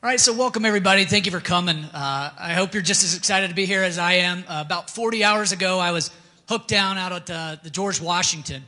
All right, so welcome everybody. Thank you for coming. I hope you're just as excited to be here as I am. About 40 hours ago, I was hooked down out at the George Washington,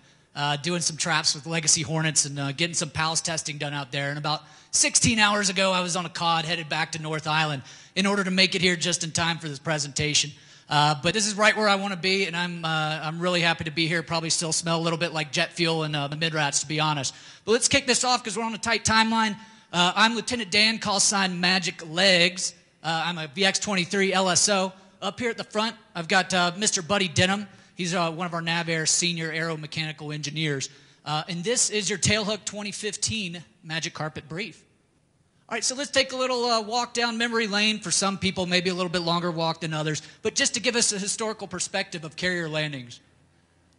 doing some traps with legacy Hornets and getting some PALS testing done out there. And about 16 hours ago, I was on a COD headed back to North Island in order to make it here just in time for this presentation. But this is right where I want to be, and I'm really happy to be here. Probably still smell a little bit like jet fuel and the mid-rats, to be honest. But let's kick this off because we're on a tight timeline. I'm Lieutenant Dan, call sign Magic Legs. I'm a VX-23 LSO. Up here at the front, I've got Mr. Buddy Denham. He's one of our NavAir senior aeromechanical engineers. And this is your TAILHOOK 2015 Magic Carpet Brief. All right, so let's take a little walk down memory lane. For some people, maybe a little bit longer walk than others, but just to give us a historical perspective of carrier landings.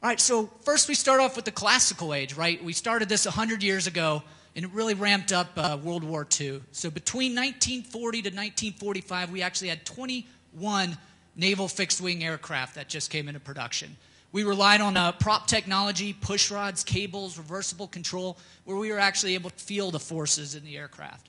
All right, so first we start off with the classical age, right? We started this 100 years ago, and it really ramped up World War II. So between 1940 to 1945, we actually had 21 naval fixed-wing aircraft that just came into production. We relied on prop technology, push rods, cables, reversible control, where we were actually able to feel the forces in the aircraft.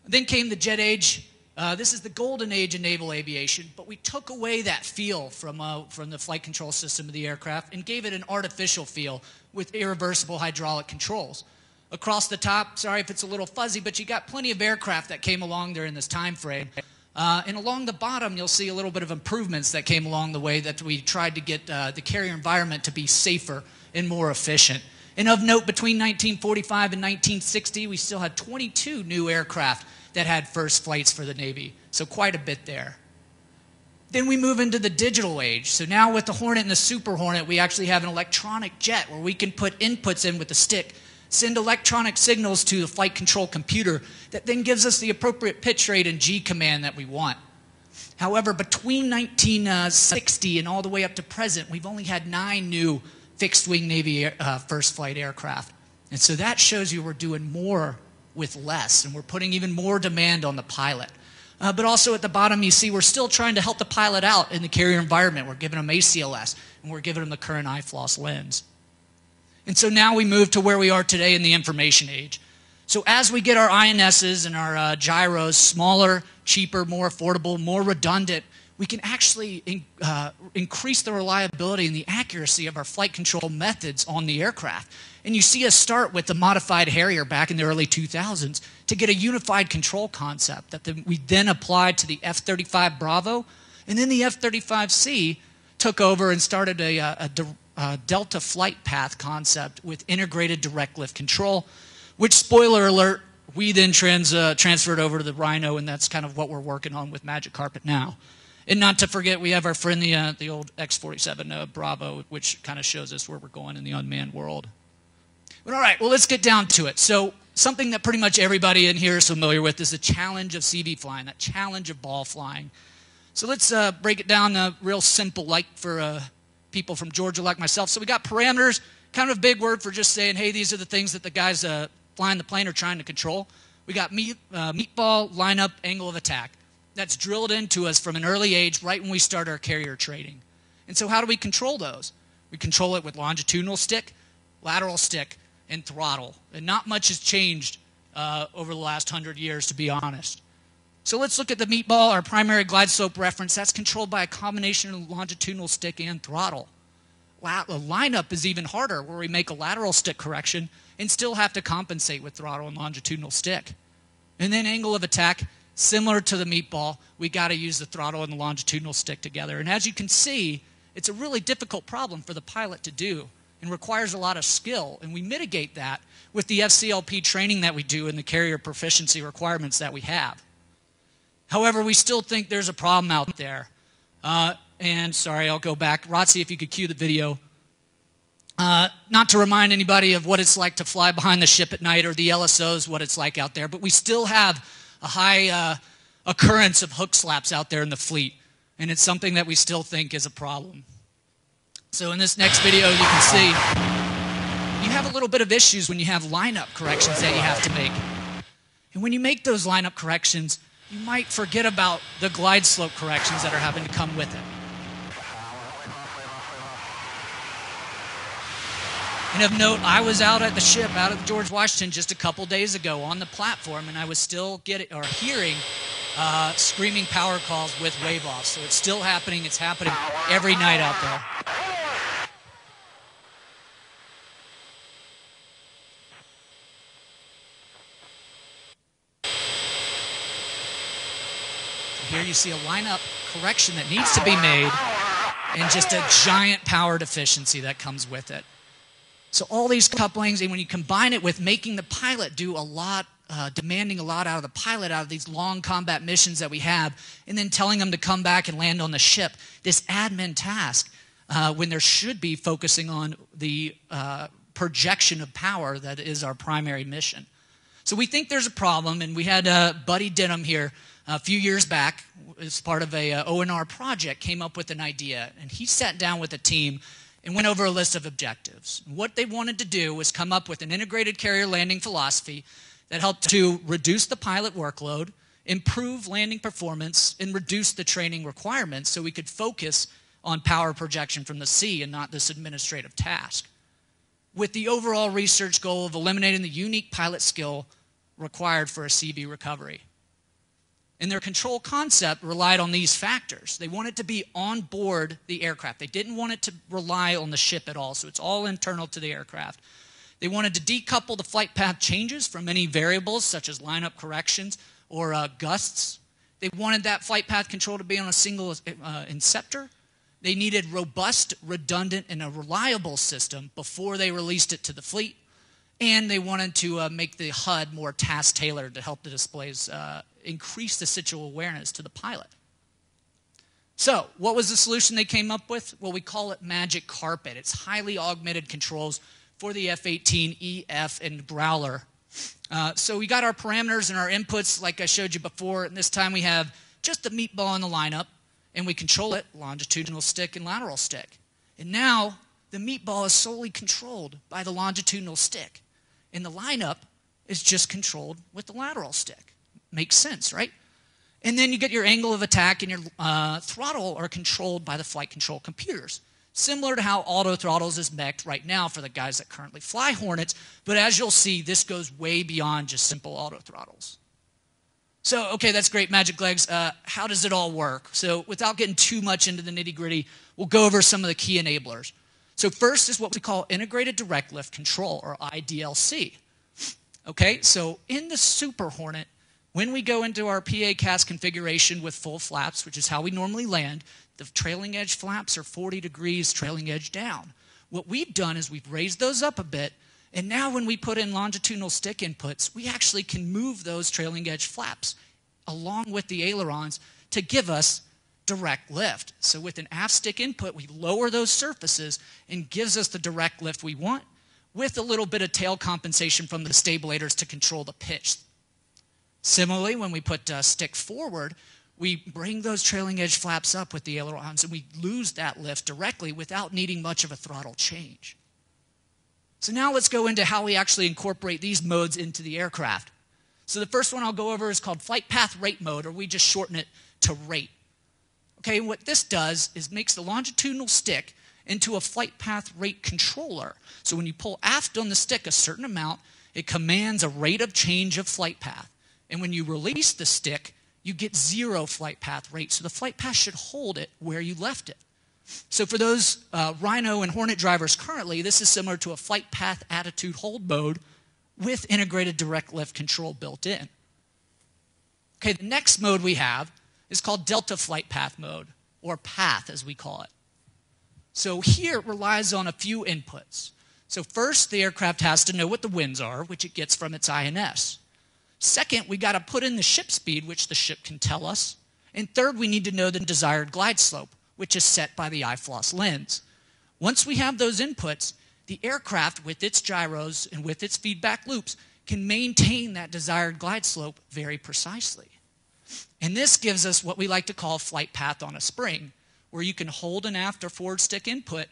Then came the jet age. This is the golden age in naval aviation, but we took away that feel from the flight control system of the aircraft and gave it an artificial feel with irreversible hydraulic controls. Across the top, sorry if it's a little fuzzy, but you got plenty of aircraft that came along during this time frame. And along the bottom, you'll see a little bit of improvements that came along the way that we tried to get the carrier environment to be safer and more efficient. And of note, between 1945 and 1960, we still had 22 new aircraft that had first flights for the Navy. So quite a bit there. Then we move into the digital age. So now with the Hornet and the Super Hornet, we actually have an electronic jet where we can put inputs in with the stick, send electronic signals to the flight control computer that then gives us the appropriate pitch rate and G command that we want. However, between 1960 and all the way up to present, we've only had 9 new fixed-wing Navy first flight aircraft. And so that shows you we're doing more with less, and we're putting even more demand on the pilot. But also at the bottom, you see we're still trying to help the pilot out in the carrier environment. We're giving them ACLS, and we're giving them the current IFLOS lens. And so now we move to where we are today in the information age. So as we get our INSs and our gyros smaller, cheaper, more affordable, more redundant, we can actually increase the reliability and the accuracy of our flight control methods on the aircraft. And you see us start with the modified Harrier back in the early 2000s to get a unified control concept that we then applied to the F-35 Bravo. And then the F-35C took over and started a Delta flight path concept with integrated direct lift control, which, spoiler alert, we then transferred over to the Rhino, and that's kind of what we're working on with Magic Carpet now. And not to forget, we have our friend, the old X-47 Bravo, which kind of shows us where we're going in the unmanned world. But all right, well, let's get down to it. So something that pretty much everybody in here is familiar with is the challenge of CV flying, that challenge of ball flying. So let's break it down real simple, like for people from Georgia like myself. So we got parameters, kind of a big word for just saying, hey, these are the things that the guys flying the plane are trying to control. We got meatball, lineup, angle of attack. That's drilled into us from an early age, right when we start our carrier training. And so how do we control those? We control it with longitudinal stick, lateral stick, and throttle. And not much has changed over the last 100 years, to be honest. So let's look at the meatball, our primary glide slope reference. That's controlled by a combination of longitudinal stick and throttle. The lineup is even harder, where we make a lateral stick correction and still have to compensate with throttle and longitudinal stick. And then angle of attack, similar to the meatball, we got to use the throttle and the longitudinal stick together. And as you can see, it's a really difficult problem for the pilot to do and requires a lot of skill. And we mitigate that with the FCLP training that we do and the carrier proficiency requirements that we have. However, we still think there's a problem out there. And sorry, I'll go back. Rotzi, if you could cue the video. Not to remind anybody of what it's like to fly behind the ship at night or the LSOs, what it's like out there, but we still have a high occurrence of hook slaps out there in the fleet, and it's something that we still think is a problem. So in this next video, you can see you have a little bit of issues when you have lineup corrections that you have to make. And when you make those lineup corrections, you might forget about the glide slope corrections that are having to come with it. And of note, I was out at the ship, out at the George Washington just a couple days ago on the platform, and I was still hearing screaming power calls with wave off. So it's still happening. It's happening every night out there. Here you see a lineup correction that needs to be made and just a giant power deficiency that comes with it. So all these couplings, and when you combine it with making the pilot do a lot, demanding a lot out of the pilot, out of these long combat missions that we have, and then telling them to come back and land on the ship, this admin task, when there should be focusing on the projection of power that is our primary mission. So we think there's a problem, and we had Buddy Denham here a few years back as part of a ONR project, came up with an idea, and he sat down with a team and went over a list of objectives. What they wanted to do was come up with an integrated carrier landing philosophy that helped to reduce the pilot workload, improve landing performance, and reduce the training requirements so we could focus on power projection from the sea and not this administrative task, with the overall research goal of eliminating the unique pilot skill required for a CB recovery. And their control concept relied on these factors. They wanted to be on board the aircraft. They didn't want it to rely on the ship at all, so it's all internal to the aircraft. They wanted to decouple the flight path changes from any variables such as lineup corrections or gusts. They wanted that flight path control to be on a single inceptor. They needed robust, redundant, and a reliable system before they released it to the fleet. And they wanted to make the HUD more task-tailored to help the displays increase the situational awareness to the pilot. So, what was the solution they came up with? Well, we call it Magic Carpet. It's highly augmented controls for the F-18, EF, and Growler. So we got our parameters and our inputs like I showed you before, and this time we have just the meatball in the lineup, and we control it, longitudinal stick and lateral stick. And now, the meatball is solely controlled by the longitudinal stick, and the lineup is just controlled with the lateral stick. Makes sense, right? And then you get your angle of attack and your throttle are controlled by the flight control computers, similar to how auto throttles is mech'd right now for the guys that currently fly Hornets, but as you'll see, this goes way beyond just simple auto throttles. So, okay, that's great, Magic Legs. How does it all work? So without getting too much into the nitty-gritty, we'll go over some of the key enablers. So first is what we call Integrated Direct Lift Control, or IDLC. Okay, so in the Super Hornet, when we go into our PA cast configuration with full flaps, which is how we normally land, the trailing edge flaps are 40 degrees trailing edge down. What we've done is we've raised those up a bit, and now when we put in longitudinal stick inputs, we actually can move those trailing edge flaps along with the ailerons to give us direct lift. So with an aft stick input, we lower those surfaces and gives us the direct lift we want with a little bit of tail compensation from the stabilators to control the pitch. Similarly, when we put stick forward, we bring those trailing edge flaps up with the ailerons and we lose that lift directly without needing much of a throttle change. So now let's go into how we actually incorporate these modes into the aircraft. So the first one I'll go over is called Flight Path Rate Mode, or we just shorten it to rate. Okay, what this does is makes the longitudinal stick into a flight path rate controller. So when you pull aft on the stick a certain amount, it commands a rate of change of flight path. And when you release the stick, you get 0 flight path rate. So the flight path should hold it where you left it. So for those Rhino and Hornet drivers currently, this is similar to a flight path attitude hold mode with integrated direct lift control built in. Okay, the next mode we have is called Delta Flight Path Mode, or PATH as we call it. So here it relies on a few inputs. So first, the aircraft has to know what the winds are, which it gets from its INS. Second, we got to put in the ship speed, which the ship can tell us. And third, we need to know the desired glide slope, which is set by the IFLOS lens. Once we have those inputs, the aircraft, with its gyros and with its feedback loops, can maintain that desired glide slope very precisely. And this gives us what we like to call flight path on a spring, where you can hold an aft or forward stick input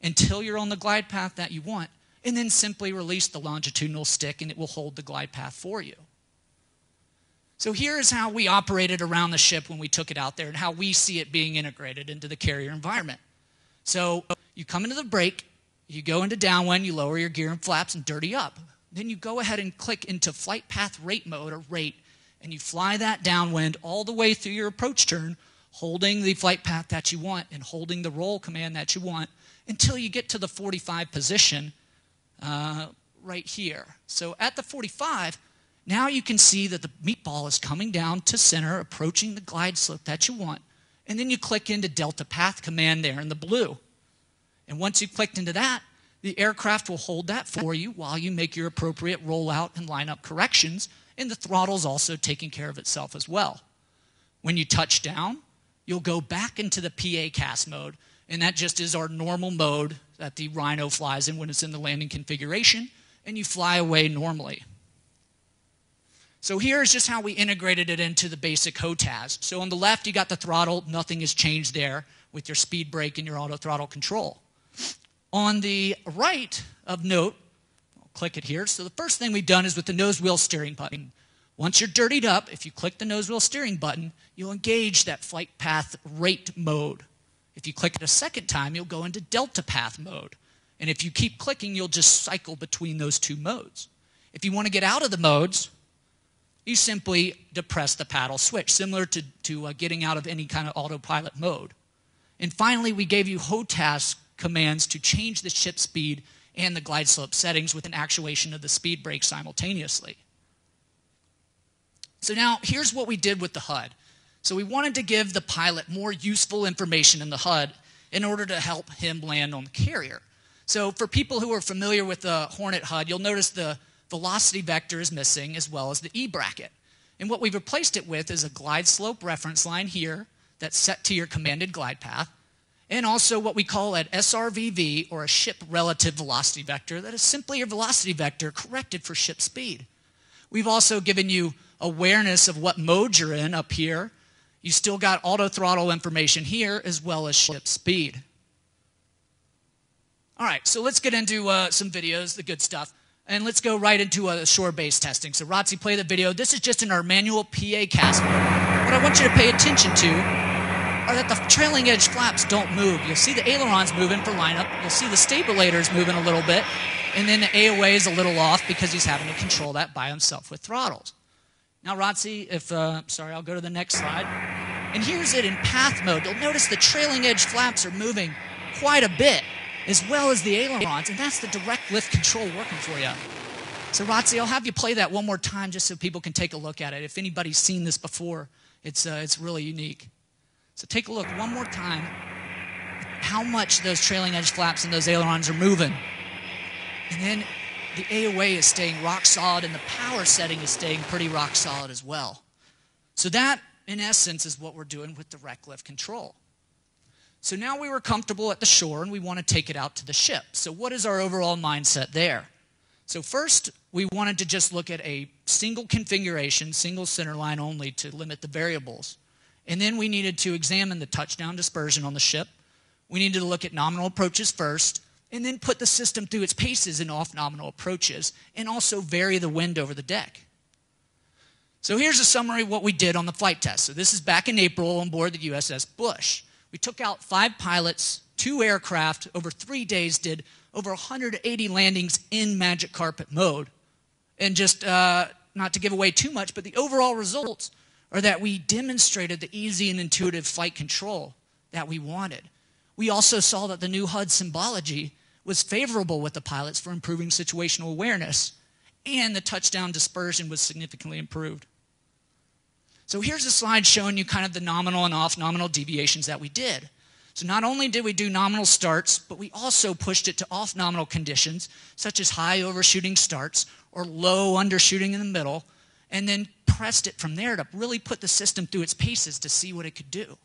until you're on the glide path that you want, and then simply release the longitudinal stick and it will hold the glide path for you. So here is how we operated around the ship when we took it out there and how we see it being integrated into the carrier environment. So you come into the break, You go into downwind, you lower your gear and flaps and dirty up. Then you go ahead and click into flight path rate mode, or rate, and you fly that downwind all the way through your approach turn, holding the flight path that you want and holding the roll command that you want until you get to the 45 position right here. So at the 45, now you can see that the meatball is coming down to center, approaching the glide slope that you want. And then you click into Delta Path command there in the blue. And once you've clicked into that, the aircraft will hold that for you while you make your appropriate rollout and lineup corrections, and the throttle's also taking care of itself as well. When you touch down, you'll go back into the PA cast mode, and that just is our normal mode that the Rhino flies in when it's in the landing configuration, and you fly away normally. So here's just how we integrated it into the basic HOTAS. So on the left, you got the throttle. Nothing has changed there with your speed brake and your auto throttle control. On the right of note, I'll click it here. So the first thing we've done is with the nose wheel steering button. Once you're dirtied up, if you click the nose wheel steering button, you'll engage that flight path rate mode. If you click it a second time, you'll go into Delta Path mode. And if you keep clicking, you'll just cycle between those two modes. If you want to get out of the modes, you simply depress the paddle switch, similar to getting out of any kind of autopilot mode. And finally, we gave you HOTAS commands to change the ship speed and the glide slope settings with an actuation of the speed brake simultaneously. So now, here's what we did with the HUD. So we wanted to give the pilot more useful information in the HUD in order to help him land on the carrier. So for people who are familiar with the Hornet HUD, you'll notice the velocity vector is missing, as well as the E bracket. And what we've replaced it with is a glide slope reference line here that's set to your commanded glide path, and also what we call an SRVV, or a ship relative velocity vector, that is simply your velocity vector corrected for ship speed. We've also given you awareness of what mode you're in up here. You still got auto throttle information here, as well as ship speed. All right, so let's get into some videos, the good stuff. And let's go right into shore-based testing. So Rotzi, play the video. This is just in our manual PA cast mode. What I want you to pay attention to are that the trailing edge flaps don't move. You'll see the ailerons moving for lineup. You'll see the stabilators moving a little bit. And then the AOA is a little off because he's having to control that by himself with throttles. Now Rotzi, sorry, I'll go to the next slide. And here's it in path mode. You'll notice the trailing edge flaps are moving quite a bit, as well as the ailerons, and that's the direct lift control working for you. So Rotzi, I'll have you play that one more time just so people can take a look at it. If anybody's seen this before, it's really unique. So take a look one more time, how much those trailing edge flaps and those ailerons are moving. And then the AOA is staying rock solid, and the power setting is staying pretty rock solid as well. So that, in essence, is what we're doing with direct lift control. So now we were comfortable at the shore, and we want to take it out to the ship. So what is our overall mindset there? So first, we wanted to just look at a single configuration, single center line only, to limit the variables. And then we needed to examine the touchdown dispersion on the ship. We needed to look at nominal approaches first, and then put the system through its paces in off-nominal approaches, and also vary the wind over the deck. So here's a summary of what we did on the flight test. So this is back in April on board the USS Bush. We took out 5 pilots, 2 aircraft, over 3 days, did over 180 landings in Magic Carpet mode. And just not to give away too much, but the overall results are that we demonstrated the easy and intuitive flight control that we wanted. We also saw that the new HUD Symbology was favorable with the pilots for improving situational awareness, and the touchdown dispersion was significantly improved. So here's a slide showing you kind of the nominal and off-nominal deviations that we did. So not only did we do nominal starts, but we also pushed it to off-nominal conditions, such as high overshooting starts or low undershooting in the middle, and then pressed it from there to really put the system through its paces to see what it could do.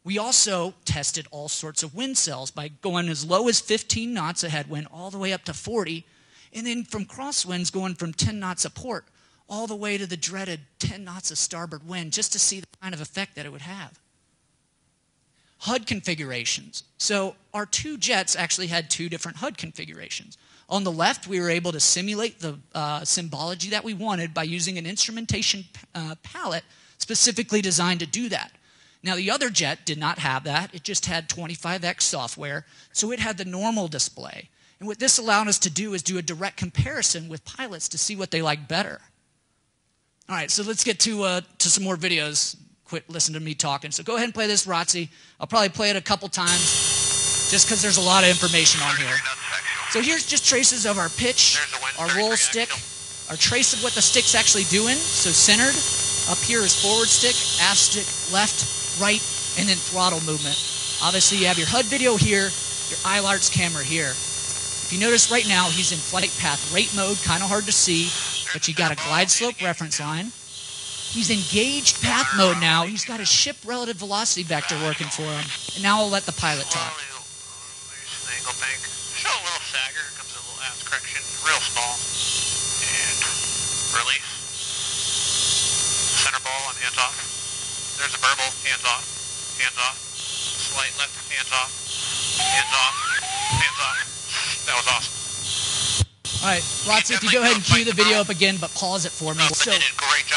We also tested all sorts of wind cells by going as low as 15 knots a headwind all the way up to 40, and then from crosswinds going from 10 knots a port all the way to the dreaded 10 knots of starboard wind, just to see the kind of effect that it would have. HUD configurations. So our 2 jets actually had 2 different HUD configurations. On the left, we were able to simulate the symbology that we wanted by using an instrumentation palette specifically designed to do that. Now, the other jet did not have that. It just had 25X software, so it had the normal display. And what this allowed us to do is do a direct comparison with pilots to see what they like better. All right, so let's get to some more videos. Quit listening to me talking. So go ahead and play this, ROTC. I'll probably play it a couple times just because there's a lot of information on here. So here's just traces of our pitch, our roll stick, our trace of what the stick's actually doing. So centered, up here is forward stick, aft stick, left, right, and then throttle movement. Obviously, you have your HUD video here, your ILART's camera here. If you notice right now, he's in flight path rate mode, kind of hard to see, but you got a glide slope reference line. He's engaged path mode now. He's got his ship relative velocity vector working for him. And now I'll let the pilot talk. Angle bank. Show a little stagger. Comes a little aft correction. Real small. And release. Center ball and hands off. There's a burble. Hands off. Hands off. Slight left. Hands off. Hands off. Hands off. That was awesome. All right, ROTC, if you go ahead and cue the video up again, but pause it for me. So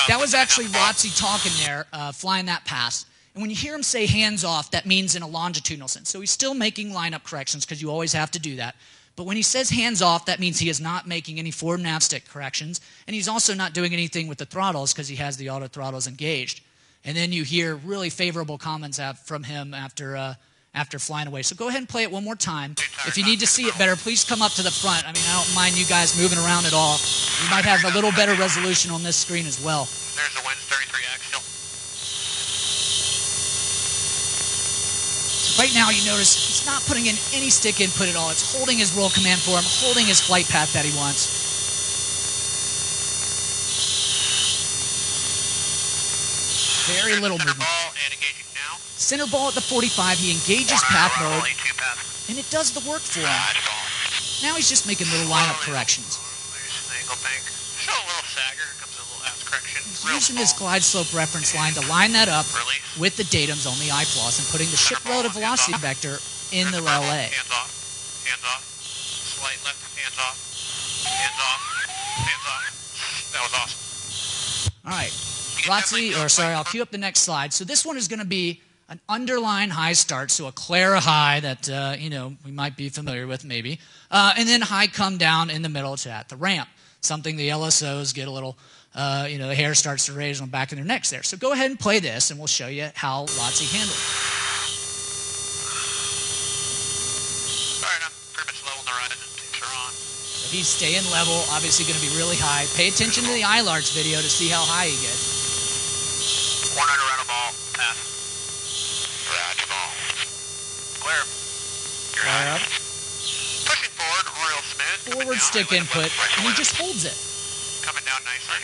that was actually ROTC talking there, flying that pass. And when you hear him say hands off, that means in a longitudinal sense. So he's still making lineup corrections because you always have to do that. But when he says hands off, that means he is not making any forward nav stick corrections. And he's also not doing anything with the throttles because he has the auto throttles engaged. And then you hear really favorable comments from him after flying away. So go ahead and play it one more time. If you need to see it better, please come up to the front. I mean, I don't mind you guys moving around at all. You might have a little better resolution on this screen as well. There's the wind, 33 axial. So right now, you notice he's not putting in any stick input at all. It's holding his roll command for him, holding his flight path that he wants. Very little movement. Center ball at the 45, he engages path mode, and it does the work for him. Now he's just making little lineup corrections. He's using his glide slope reference line to line that up with the datums on the IFLOS and putting the ship relative velocity vector in the LA. Hands off, hands off, slight left, hands off, hands off, hands off. That was awesome. All right, ROTC, or sorry, I'll cue up the next slide. So this one is going to be an underline high start, so a Clara high that, we might be familiar with maybe. And then high come down in the middle to at the ramp, something the LSOs get a little, the hair starts to raise on the back of their necks there. So go ahead and play this, and we'll show you how ROTC handled it. All right, I'm pretty much level on the horizon. Things are on. So he's staying level, obviously going to be really high. Pay attention to the ILART's video to see how high he gets. 100 around a ball, pass. Clear. You're high. Pushing forward, real smooth. Forward stick input, and he just holds it. Coming down nicely.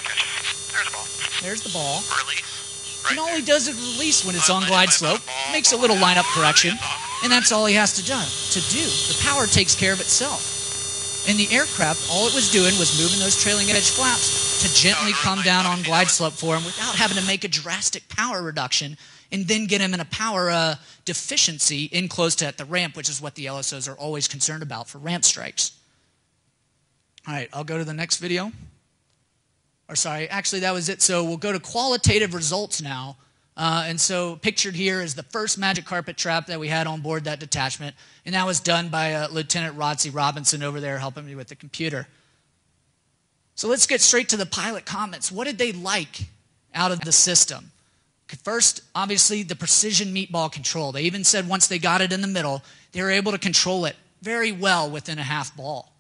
There's the ball. There's the ball. Release. And all he does is release when it's on glide slope, makes a little lineup correction, and that's all he has to do. The power takes care of itself. In the aircraft, all it was doing was moving those trailing edge flaps to gently come down on glide slope for him without having to make a drastic power reduction and then get him in a power deficiency in close to at the ramp, which is what the LSOs are always concerned about for ramp strikes. All right, I'll go to the next video. Or sorry, actually that was it. So we'll go to qualitative results now. And so pictured here is the first magic carpet trap that we had on board that detachment. And that was done by Lieutenant ROTC Robinson over there helping me with the computer. So let's get straight to the pilot comments. What did they like out of the system? First, obviously, the precision meatball control. They even said once they got it in the middle, they were able to control it very well within a half ball.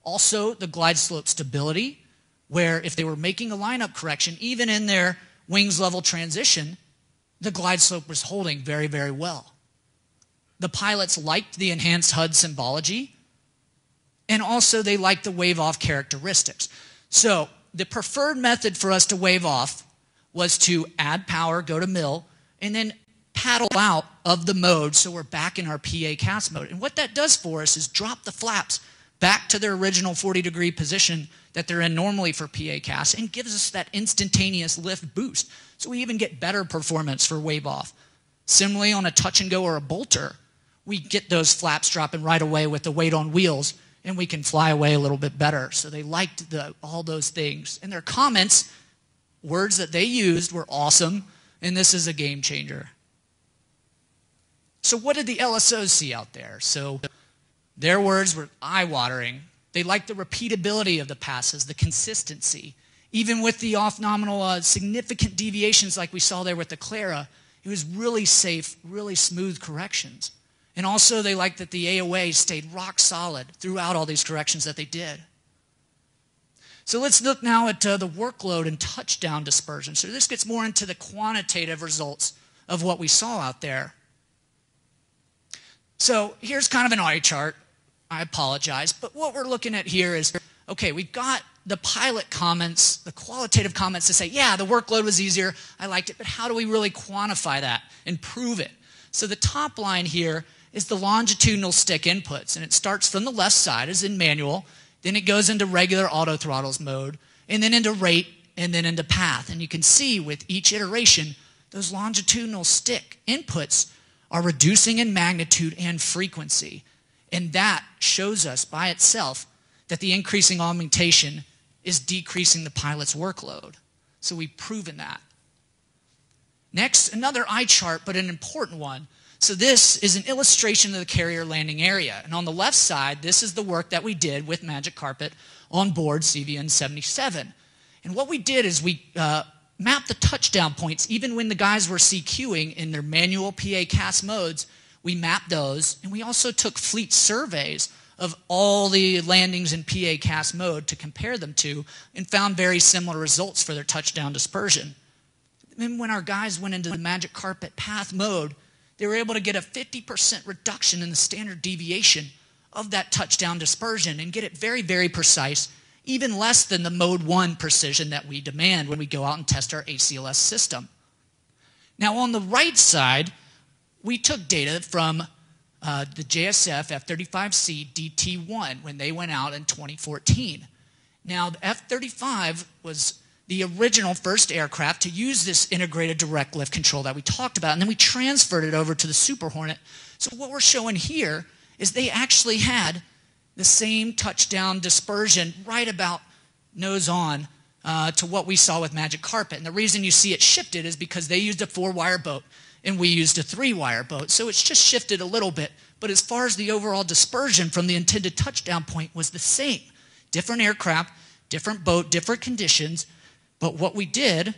Also, the glide slope stability, where if they were making a lineup correction, even in their wings level transition, the glide slope was holding very, very well. The pilots liked the enhanced HUD symbology, and also they liked the wave-off characteristics. So the preferred method for us to wave off was to add power, go to mill, and then paddle out of the mode so we're back in our PA cast mode. And what that does for us is drop the flaps back to their original 40-degree position that they're in normally for PA cast and gives us that instantaneous lift boost. So we even get better performance for wave off. Similarly, on a touch and go or a bolter, we get those flaps dropping right away with the weight on wheels, and we can fly away a little bit better. So they liked all those things. And their comments, words that they used were awesome, and this is a game changer. So what did the LSOs see out there? So Their words were eye-watering. They liked the repeatability of the passes, the consistency. Even with the off-nominal significant deviations like we saw there with the Clara, it was really safe, really smooth corrections. And also they liked that the AOA stayed rock solid throughout all these corrections that they did. So let's look now at the workload and touchdown dispersion. So this gets more into the quantitative results of what we saw out there. So here's kind of an eye chart. I apologize, but what we're looking at here is, okay, we've got the pilot comments, the qualitative comments to say, yeah, the workload was easier, I liked it, but how do we really quantify that and prove it? So the top line here is the longitudinal stick inputs, and it starts from the left side as in manual, then it goes into regular auto throttles mode, and then into rate, and then into path. And you can see with each iteration, those longitudinal stick inputs are reducing in magnitude and frequency. And that shows us by itself that the increasing augmentation is decreasing the pilot's workload. So we've proven that. Next, another eye chart, but an important one. So this is an illustration of the carrier landing area. And on the left side, this is the work that we did with Magic Carpet on board CVN 77. And what we did is we mapped the touchdown points, even when the guys were CQing in their manual PA CAS modes. We mapped those, and we also took fleet surveys of all the landings in PA CAS mode to compare them to, and found very similar results for their touchdown dispersion. Then when our guys went into the Magic Carpet path mode, they were able to get a 50% reduction in the standard deviation of that touchdown dispersion and get it very, very precise, even less than the mode 1 precision that we demand when we go out and test our ACLS system. Now on the right side, we took data from the JSF F-35C DT-1 when they went out in 2014. Now the F-35 was the original first aircraft to use this integrated direct lift control that we talked about, and then we transferred it over to the Super Hornet. So what we're showing here is they actually had the same touchdown dispersion right about nose on to what we saw with Magic Carpet. And the reason you see it shifted is because they used a 4-wire boat and we used a 3-wire boat. So it's just shifted a little bit. But as far as the overall dispersion from the intended touchdown point was the same. Different aircraft, different boat, different conditions. But what we did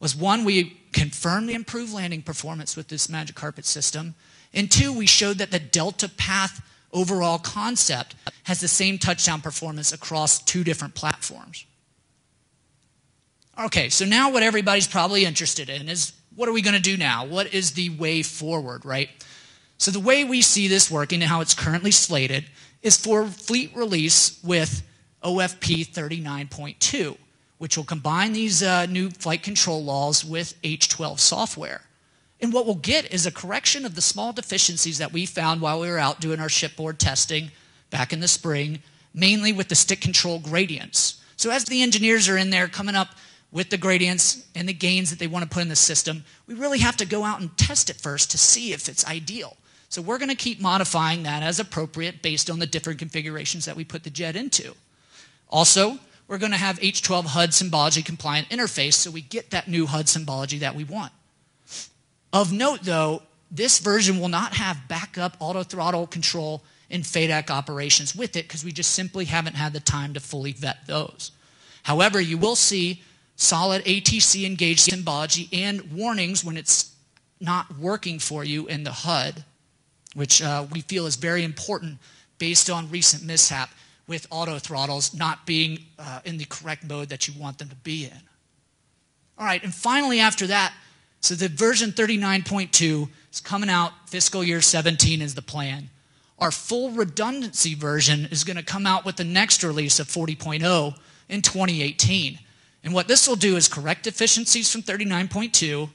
was, one, we confirmed the improved landing performance with this Magic Carpet system. And two, we showed that the Delta Path overall concept has the same touchdown performance across 2 different platforms. Okay, so now what everybody's probably interested in is, what are we going to do now? What is the way forward, right? So the way we see this working and how it's currently slated is for fleet release with OFP 39.2, which will combine these new flight control laws with H12 software. And what we'll get is a correction of the small deficiencies that we found while we were out doing our shipboard testing back in the spring, mainly with the stick control gradients. So as the engineers are in there coming up with the gradients and the gains that they want to put in the system, we really have to go out and test it first to see if it's ideal. So we're going to keep modifying that as appropriate based on the different configurations that we put the jet into. Also, we're going to have H12 HUD Symbology compliant interface so we get that new HUD Symbology that we want. Of note though, this version will not have backup auto throttle control and FADEC operations with it because we just simply haven't had the time to fully vet those. However, you will see solid ATC engaged Symbology and warnings when it's not working for you in the HUD, which we feel is very important based on recent mishap with auto throttles not being in the correct mode that you want them to be in. All right, and finally after that, so the version 39.2 is coming out fiscal year 17 is the plan. Our full redundancy version is going to come out with the next release of 40.0 in 2018. And what this will do is correct deficiencies from 39.2,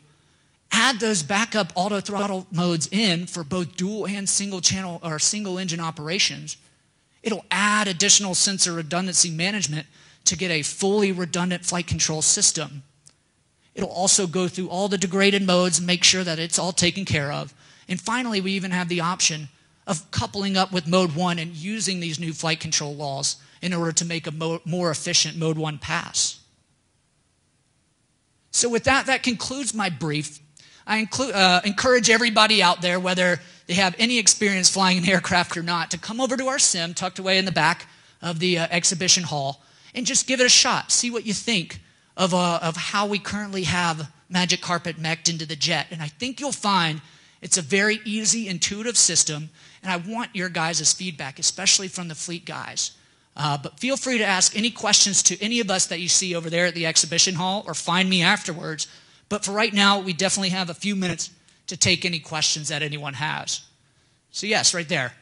add those backup auto throttle modes in for both dual and single channel or single engine operations. It'll add additional sensor redundancy management to get a fully redundant flight control system. It'll also go through all the degraded modes and make sure that it's all taken care of. And finally, we even have the option of coupling up with Mode 1 and using these new flight control laws in order to make a more efficient Mode 1 pass. So with that, that concludes my brief. I encourage everybody out there, whether they have any experience flying an aircraft or not, to come over to our sim tucked away in the back of the exhibition hall and just give it a shot. See what you think of how we currently have Magic Carpet mech'd into the jet. And I think you'll find it's a very easy, intuitive system, and I want your guys' feedback, especially from the fleet guys. But feel free to ask any questions to any of us that you see over there at the exhibition hall, or find me afterwards. But for right now, we definitely have a few minutes to take any questions that anyone has. So yes, right there.